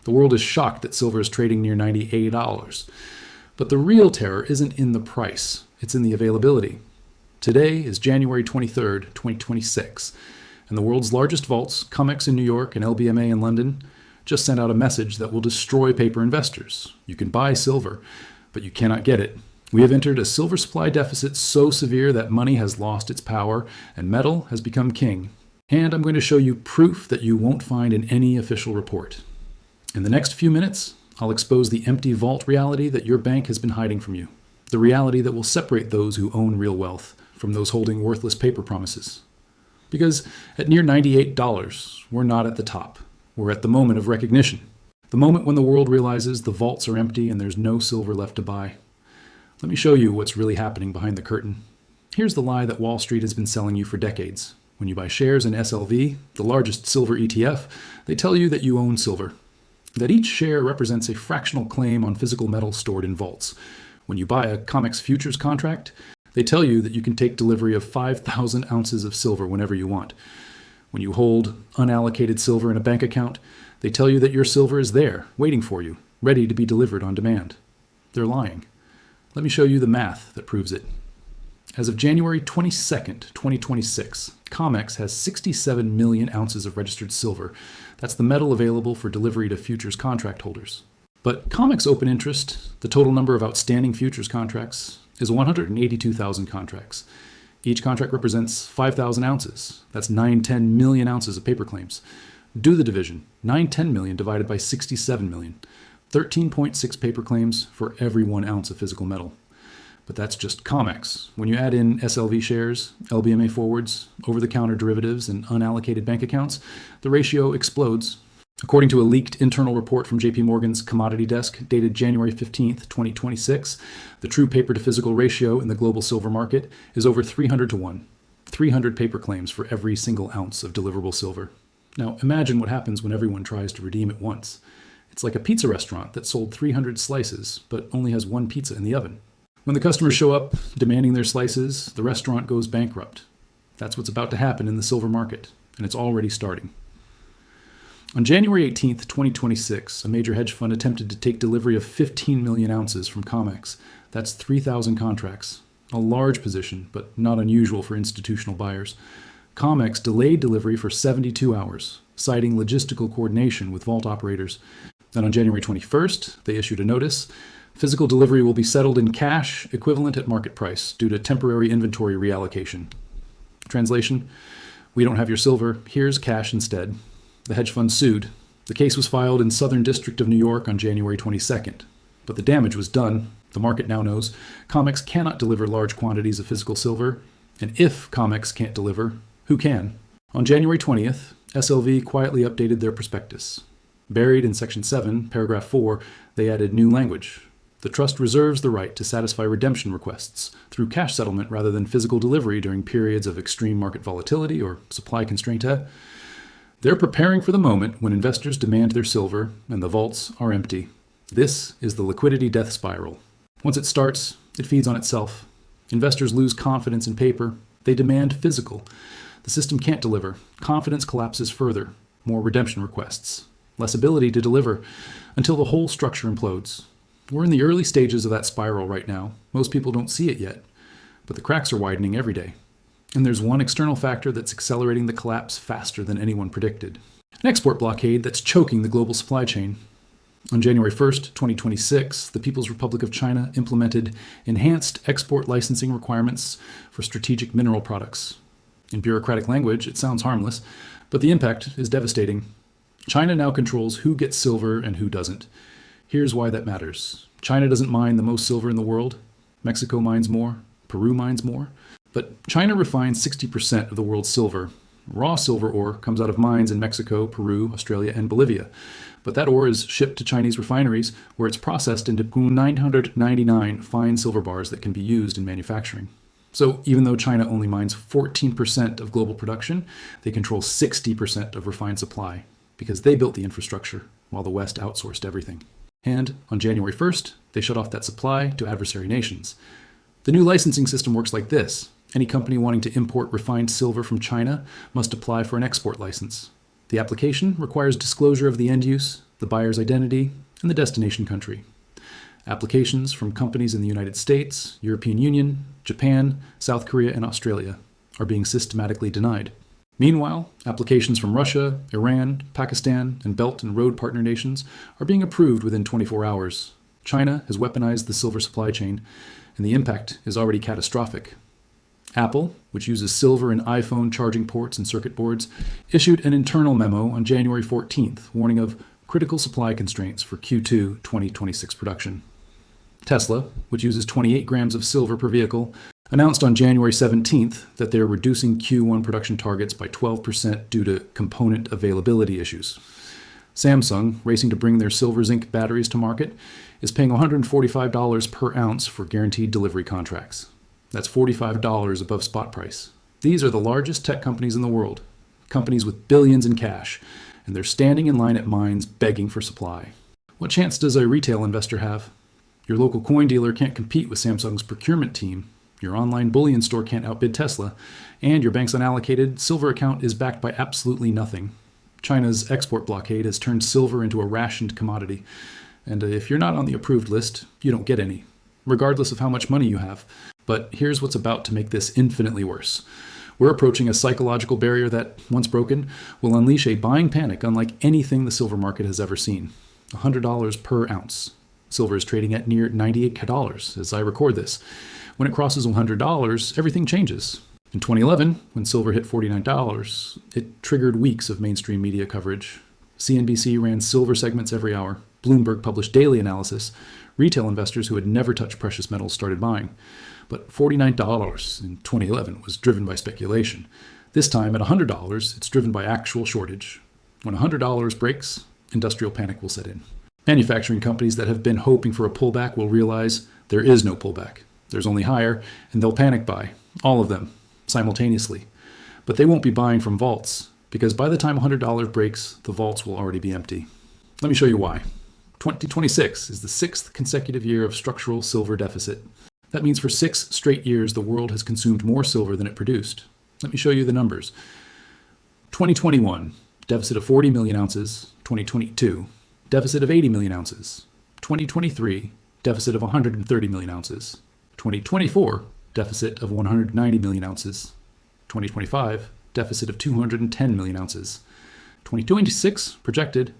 The world is shocked that silver is trading near $98. But the real terror isn't in the price, it's in the availability. Today is January 23rd, 2026, and the world's largest vaults, COMEX in New York and LBMA in London, just sent out a message that will destroy paper investors. You can buy silver, but you cannot get it. We have entered a silver supply deficit so severe that money has lost its power and metal has become king. And I'm going to show you proof that you won't find in any official report. In the next few minutes, I'll expose the empty vault reality that your bank has been hiding from you. The reality that will separate those who own real wealth from those holding worthless paper promises. Because at near $98, we're not at the top. We're at the moment of recognition. The moment when the world realizes the vaults are empty and there's no silver left to buy. Let me show you what's really happening behind the curtain. Here's the lie that Wall Street has been selling you for decades. When you buy shares in SLV, the largest silver ETF, they tell you that you own silver. That each share represents a fractional claim on physical metal stored in vaults. When you buy a COMEX futures contract, they tell you that you can take delivery of 5,000 ounces of silver whenever you want. When you hold unallocated silver in a bank account, they tell you that your silver is there, waiting for you, ready to be delivered on demand. They're lying. Let me show you the math that proves it. As of January 22nd, 2026, COMEX has 67 million ounces of registered silver. That's the metal available for delivery to futures contract holders. But COMEX open interest, the total number of outstanding futures contracts, is 182,000 contracts. Each contract represents 5,000 ounces. That's 910 million ounces of paper claims. Do the division. 910 million divided by 67 million. 13.6 paper claims for every 1 ounce of physical metal. But that's just COMEX. When you add in SLV shares, LBMA forwards, over-the-counter derivatives, and unallocated bank accounts, the ratio explodes. According to a leaked internal report from JP Morgan's commodity desk dated January 15th, 2026, the true paper-to-physical ratio in the global silver market is over 300 to 1. 300 paper claims for every single ounce of deliverable silver. Now, imagine what happens when everyone tries to redeem it once. It's like a pizza restaurant that sold 300 slices, but only has one pizza in the oven. When the customers show up demanding their slices, the restaurant goes bankrupt. That's what's about to happen in the silver market, and it's already starting. On January 18th, 2026, a major hedge fund attempted to take delivery of 15 million ounces from COMEX. That's 3,000 contracts. A large position, but not unusual for institutional buyers. COMEX delayed delivery for 72 hours, citing logistical coordination with vault operators. Then on January 21st, they issued a notice. Physical delivery will be settled in cash equivalent at market price due to temporary inventory reallocation. Translation: we don't have your silver, here's cash instead. The hedge fund sued. The case was filed in Southern District of New York on January 22nd. But the damage was done. The market now knows COMEX cannot deliver large quantities of physical silver. And if COMEX can't deliver, who can? On January 20th, SLV quietly updated their prospectus. Buried in Section 7, Paragraph 4, they added new language. The trust reserves the right to satisfy redemption requests through cash settlement rather than physical delivery during periods of extreme market volatility or supply constraint. They're preparing for the moment when investors demand their silver and the vaults are empty. This is the liquidity death spiral. Once it starts, it feeds on itself. Investors lose confidence in paper. They demand physical. The system can't deliver. Confidence collapses further. More redemption requests. Less ability to deliver until the whole structure implodes. We're in the early stages of that spiral right now. Most people don't see it yet, but the cracks are widening every day. And there's one external factor that's accelerating the collapse faster than anyone predicted. An export blockade that's choking the global supply chain. On January 1st, 2026, the People's Republic of China implemented enhanced export licensing requirements for strategic mineral products. In bureaucratic language, it sounds harmless, but the impact is devastating. China now controls who gets silver and who doesn't. Here's why that matters. China doesn't mine the most silver in the world. Mexico mines more. Peru mines more. But China refines 60% of the world's silver. Raw silver ore comes out of mines in Mexico, Peru, Australia, and Bolivia. But that ore is shipped to Chinese refineries where it's processed into 999 fine silver bars that can be used in manufacturing. So even though China only mines 14% of global production, they control 60% of refined supply because they built the infrastructure while the West outsourced everything. And on January 1st, they shut off that supply to adversary nations. The new licensing system works like this. Any company wanting to import refined silver from China must apply for an export license. The application requires disclosure of the end use, the buyer's identity, and the destination country. Applications from companies in the United States, European Union, Japan, South Korea, and Australia are being systematically denied. Meanwhile, applications from Russia, Iran, Pakistan, and Belt and Road partner nations are being approved within 24 hours. China has weaponized the silver supply chain, and the impact is already catastrophic. Apple, which uses silver in iPhone charging ports and circuit boards, issued an internal memo on January 14th warning of critical supply constraints for Q2 2026 production. Tesla, which uses 28 grams of silver per vehicle, announced on January 17th that they're reducing Q1 production targets by 12% due to component availability issues. Samsung, racing to bring their silver zinc batteries to market, is paying $145 per ounce for guaranteed delivery contracts. That's $45 above spot price. These are the largest tech companies in the world, companies with billions in cash, and they're standing in line at mines begging for supply. What chance does a retail investor have? Your local coin dealer can't compete with Samsung's procurement team. Your online bullion store can't outbid Tesla, and your bank's unallocated silver account is backed by absolutely nothing. China's export blockade has turned silver into a rationed commodity, and if you're not on the approved list, you don't get any, regardless of how much money you have. But here's what's about to make this infinitely worse. We're approaching a psychological barrier that, once broken, will unleash a buying panic unlike anything the silver market has ever seen. $100 per ounce. Silver is trading at near $98 as I record this. When it crosses $100, everything changes. In 2011, when silver hit $49, it triggered weeks of mainstream media coverage. CNBC ran silver segments every hour. Bloomberg published daily analysis. Retail investors who had never touched precious metals started buying. But $49 in 2011 was driven by speculation. This time, at $100, it's driven by actual shortage. When $100 breaks, industrial panic will set in. Manufacturing companies that have been hoping for a pullback will realize there is no pullback. There's only higher, and they'll panic buy, all of them, simultaneously. But they won't be buying from vaults, because by the time $100 breaks, the vaults will already be empty. Let me show you why. 2026 is the 6th consecutive year of structural silver deficit. That means for 6 straight years, the world has consumed more silver than it produced. Let me show you the numbers. 2021, deficit of 40 million ounces. 2022, deficit of 80 million ounces. 2023, deficit of 130 million ounces. 2024, deficit of 190 million ounces. 2025, deficit of 210 million ounces. 2026, projected,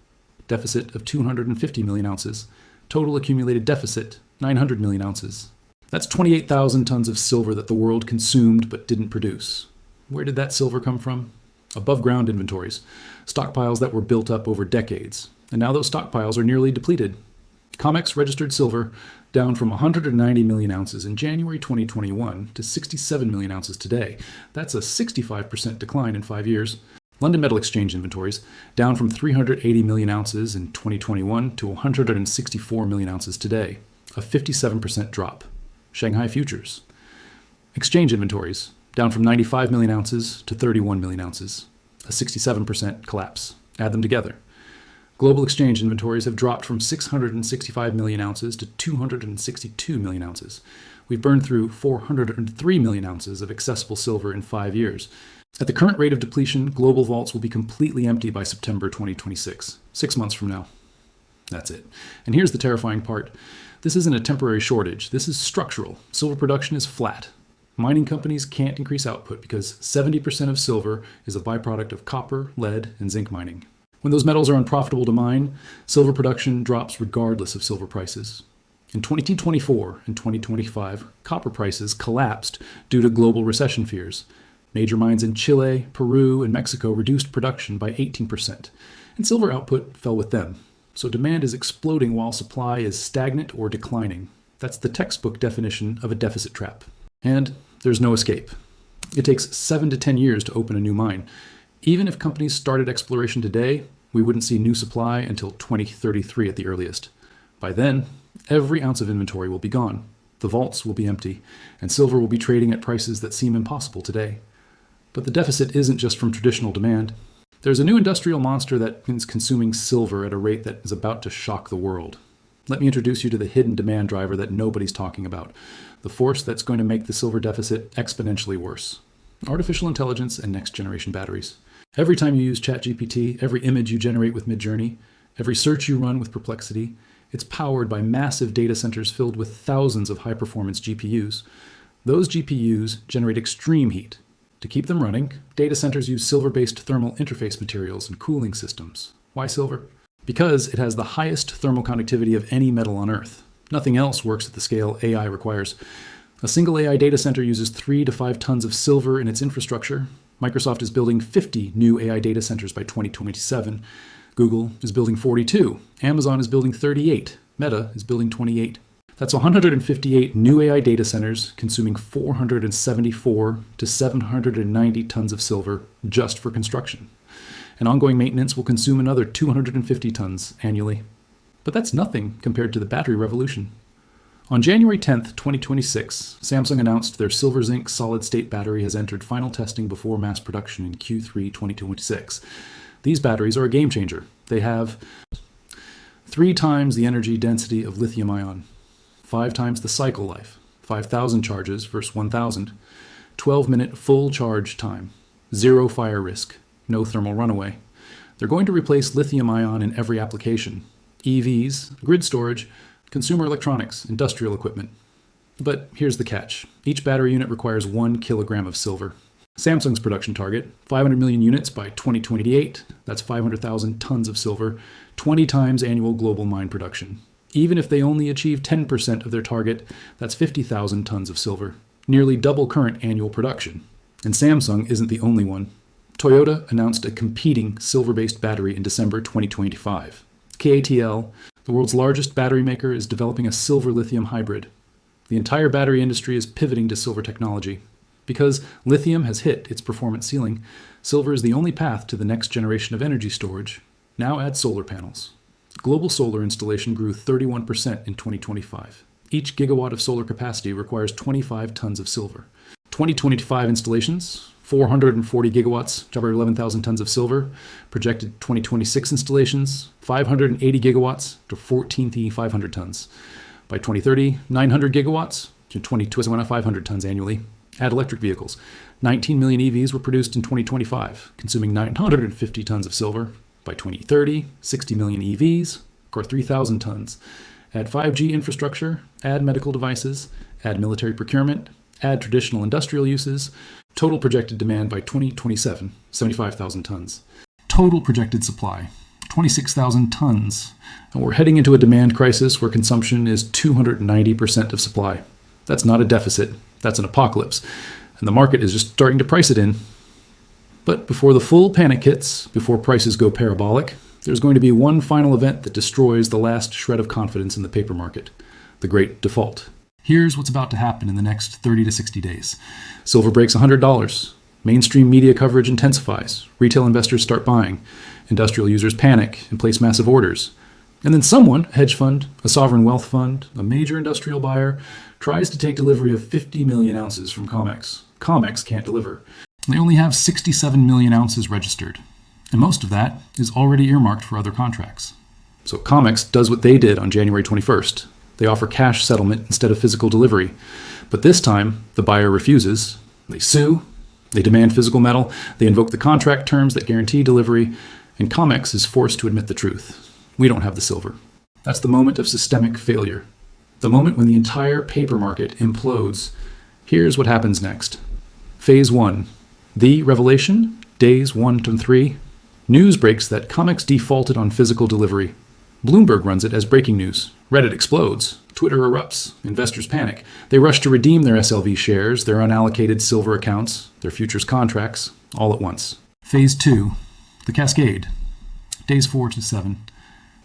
deficit of 250 million ounces. Total accumulated deficit, 900 million ounces. That's 28,000 tons of silver that the world consumed but didn't produce. Where did that silver come from? Above ground inventories, stockpiles that were built up over decades. And now those stockpiles are nearly depleted. COMEX registered silver down from 190 million ounces in January 2021 to 67 million ounces today. That's a 65% decline in 5 years. London Metal Exchange inventories down from 380 million ounces in 2021 to 164 million ounces today, a 57% drop. Shanghai futures. Exchange inventories down from 95 million ounces to 31 million ounces, a 67% collapse. Add them together. Global exchange inventories have dropped from 665 million ounces to 262 million ounces. We've burned through 403 million ounces of accessible silver in 5 years. At the current rate of depletion, global vaults will be completely empty by September 2026, 6 months from now. That's it. And here's the terrifying part. This isn't a temporary shortage. This is structural. Silver production is flat. Mining companies can't increase output because 70% of silver is a byproduct of copper, lead, and zinc mining. When those metals are unprofitable to mine, silver production drops regardless of silver prices. In 2024 and 2025, copper prices collapsed due to global recession fears. Major mines in Chile, Peru, and Mexico reduced production by 18%, and silver output fell with them. So demand is exploding while supply is stagnant or declining. That's the textbook definition of a deficit trap. And there's no escape. It takes 7 to 10 years to open a new mine. Even if companies started exploration today, we wouldn't see new supply until 2033 at the earliest. By then, every ounce of inventory will be gone. The vaults will be empty, and silver will be trading at prices that seem impossible today. But the deficit isn't just from traditional demand. There's a new industrial monster that is consuming silver at a rate that is about to shock the world. Let me introduce you to the hidden demand driver that nobody's talking about, the force that's going to make the silver deficit exponentially worse. Artificial intelligence and next-generation batteries. Every time you use ChatGPT, every image you generate with Midjourney, Every search you run with Perplexity, it's powered by massive data centers filled with thousands of high-performance GPUs. Those GPUs generate extreme heat. To keep them running, data centers use silver-based thermal interface materials and cooling systems. Why silver? Because it has the highest thermal conductivity of any metal on Earth. Nothing else works at the scale AI requires. A single AI data center uses 3 to 5 tons of silver in its infrastructure. Microsoft is building 50 new AI data centers by 2027. Google is building 42. Amazon is building 38. Meta is building 28. That's 158 new AI data centers consuming 474 to 790 tons of silver just for construction. And ongoing maintenance will consume another 250 tons annually. But that's nothing compared to the battery revolution. On January 10th, 2026, Samsung announced their silver zinc solid-state battery has entered final testing before mass production in Q3 2026. These batteries are a game changer. They have 3 times the energy density of lithium-ion, 5 times the cycle life, 5,000 charges versus 1,000, 12-minute full charge time, 0 fire risk, no thermal runaway. They're going to replace lithium-ion in every application: EVs, grid storage, consumer electronics, industrial equipment. But here's the catch. Each battery unit requires 1 kilogram of silver. Samsung's production target, 500 million units by 2028. That's 500,000 tons of silver, 20 times annual global mine production. Even if they only achieve 10% of their target, that's 50,000 tons of silver, nearly double current annual production. And Samsung isn't the only one. Toyota announced a competing silver-based battery in December 2025. KATL, the world's largest battery maker, is developing a silver-lithium hybrid. The entire battery industry is pivoting to silver technology. Because lithium has hit its performance ceiling, silver is the only path to the next generation of energy storage. Now add solar panels. Global solar installation grew 31% in 2025. Each gigawatt of solar capacity requires 25 tons of silver. 2025 installations, 440 gigawatts, cover 11,000 tons of silver. Projected 2026 installations, 580 gigawatts to 14,500 tons. By 2030, 900 gigawatts to 2,500 tons annually. Add electric vehicles. 19 million EVs were produced in 2025, consuming 950 tons of silver. By 2030, 60 million EVs, or 3,000 tons. Add 5G infrastructure, add medical devices, add military procurement, add traditional industrial uses. Total projected demand by 2027, 75,000 tons. Total projected supply, 26,000 tons. And we're heading into a demand crisis where consumption is 290% of supply. That's not a deficit, that's an apocalypse. And the market is just starting to price it in. But before the full panic hits, before prices go parabolic, there's going to be one final event that destroys the last shred of confidence in the paper market: the Great Default. Here's what's about to happen in the next 30 to 60 days. Silver breaks $100. Mainstream media coverage intensifies. Retail investors start buying. Industrial users panic and place massive orders. And then someone, a hedge fund, a sovereign wealth fund, a major industrial buyer, tries to take delivery of 50 million ounces from COMEX. COMEX can't deliver. They only have 67 million ounces registered. And most of that is already earmarked for other contracts. So COMEX does what they did on January 21st. They offer cash settlement instead of physical delivery. But this time, the buyer refuses. They sue. They demand physical metal. They invoke the contract terms that guarantee delivery. And COMEX is forced to admit the truth. We don't have the silver. That's the moment of systemic failure. The moment when the entire paper market implodes. Here's what happens next. Phase 1. The revelation, days 1 to 3. News breaks that COMEX defaulted on physical delivery. Bloomberg runs it as breaking news. Reddit explodes. Twitter erupts. Investors panic. They rush to redeem their SLV shares, their unallocated silver accounts, their futures contracts, all at once. Phase 2. The cascade. Days 4 to 7.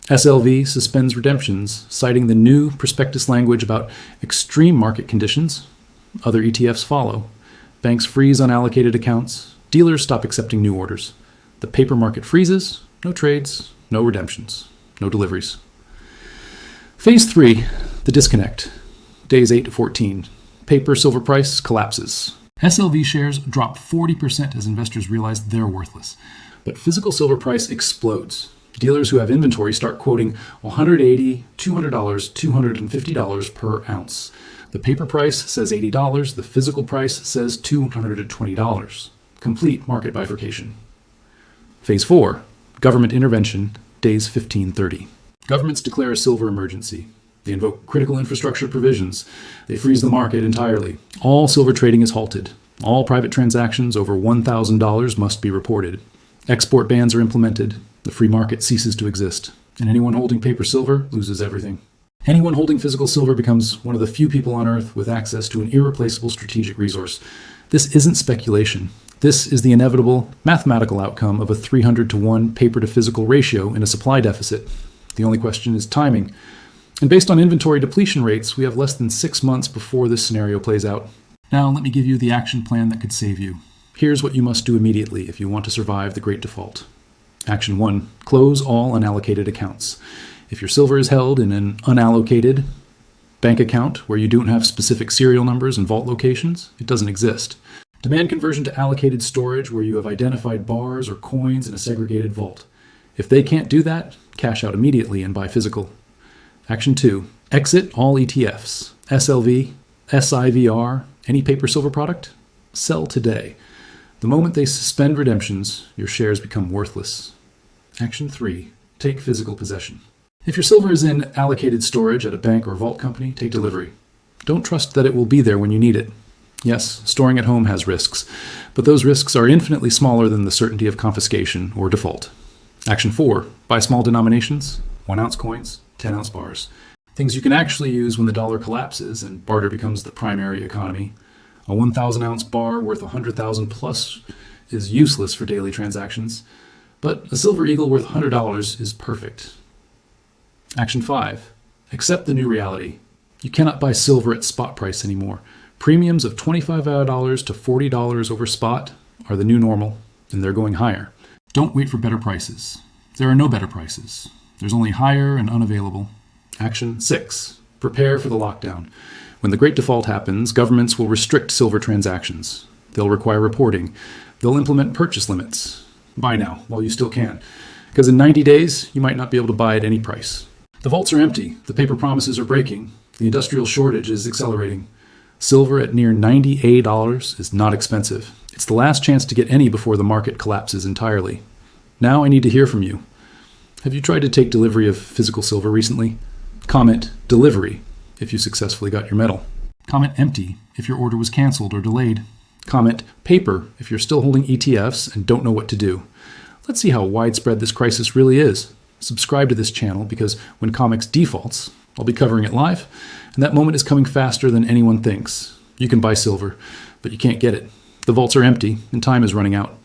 SLV suspends redemptions, citing the new prospectus language about extreme market conditions. Other ETFs follow. Banks freeze unallocated accounts. Dealers stop accepting new orders. The paper market freezes. No trades, no redemptions, no deliveries. Phase 3, the disconnect. Days 8 to 14. Paper silver price collapses. SLV shares drop 40% as investors realize they're worthless. But physical silver price explodes. Dealers who have inventory start quoting $180, $200, $250 per ounce. The paper price says $80, the physical price says $220. Complete market bifurcation. Phase 4, government intervention. days 1530. Governments declare a silver emergency. They invoke critical infrastructure provisions. They freeze the market entirely. All silver trading is halted. All private transactions over $1,000 must be reported. Export bans are implemented. The free market ceases to exist. And anyone holding paper silver loses everything. Anyone holding physical silver becomes one of the few people on Earth with access to an irreplaceable strategic resource. This isn't speculation. This is the inevitable mathematical outcome of a 300-to-1 paper-to-physical ratio in a supply deficit. The only question is timing. And based on inventory depletion rates, we have less than 6 months before this scenario plays out. Now, let me give you the action plan that could save you. Here's what you must do immediately if you want to survive the Great Default. Action 1. Close all unallocated accounts. If your silver is held in an unallocated bank account where you don't have specific serial numbers and vault locations, it doesn't exist. Demand conversion to allocated storage where you have identified bars or coins in a segregated vault. If they can't do that, cash out immediately and buy physical. Action 2. Exit all ETFs, SLV, SIVR, any paper silver product. Sell today. The moment they suspend redemptions, your shares become worthless. Action 3. Take physical possession. If your silver is in allocated storage at a bank or vault company, take delivery. Don't trust that it will be there when you need it. Yes, storing at home has risks, but those risks are infinitely smaller than the certainty of confiscation or default. Action 4. Buy small denominations, 1-ounce coins, 10-ounce bars. Things you can actually use when the dollar collapses and barter becomes the primary economy. A 1,000-ounce bar worth 100,000 plus is useless for daily transactions, but a silver eagle worth $100 is perfect. Action 5. Accept the new reality. You cannot buy silver at spot price anymore. Premiums of $25 to $40 over spot are the new normal, and they're going higher. Don't wait for better prices. There are no better prices. There's only higher and unavailable. Action 6. Prepare for the lockdown. When the Great Default happens, governments will restrict silver transactions. They'll require reporting. They'll implement purchase limits. Buy now, while you still can. Because in 90 days, you might not be able to buy at any price. The vaults are empty. The paper promises are breaking. The industrial shortage is accelerating. Silver at near $98 is not expensive. It's the last chance to get any before the market collapses entirely. Now I need to hear from you. Have you tried to take delivery of physical silver recently? Comment delivery if you successfully got your metal. Comment empty if your order was canceled or delayed. Comment paper if you're still holding ETFs and don't know what to do. Let's see how widespread this crisis really is. Subscribe to this channel because when COMEX defaults, I'll be covering it live, and that moment is coming faster than anyone thinks. You can buy silver, but you can't get it. The vaults are empty, and time is running out.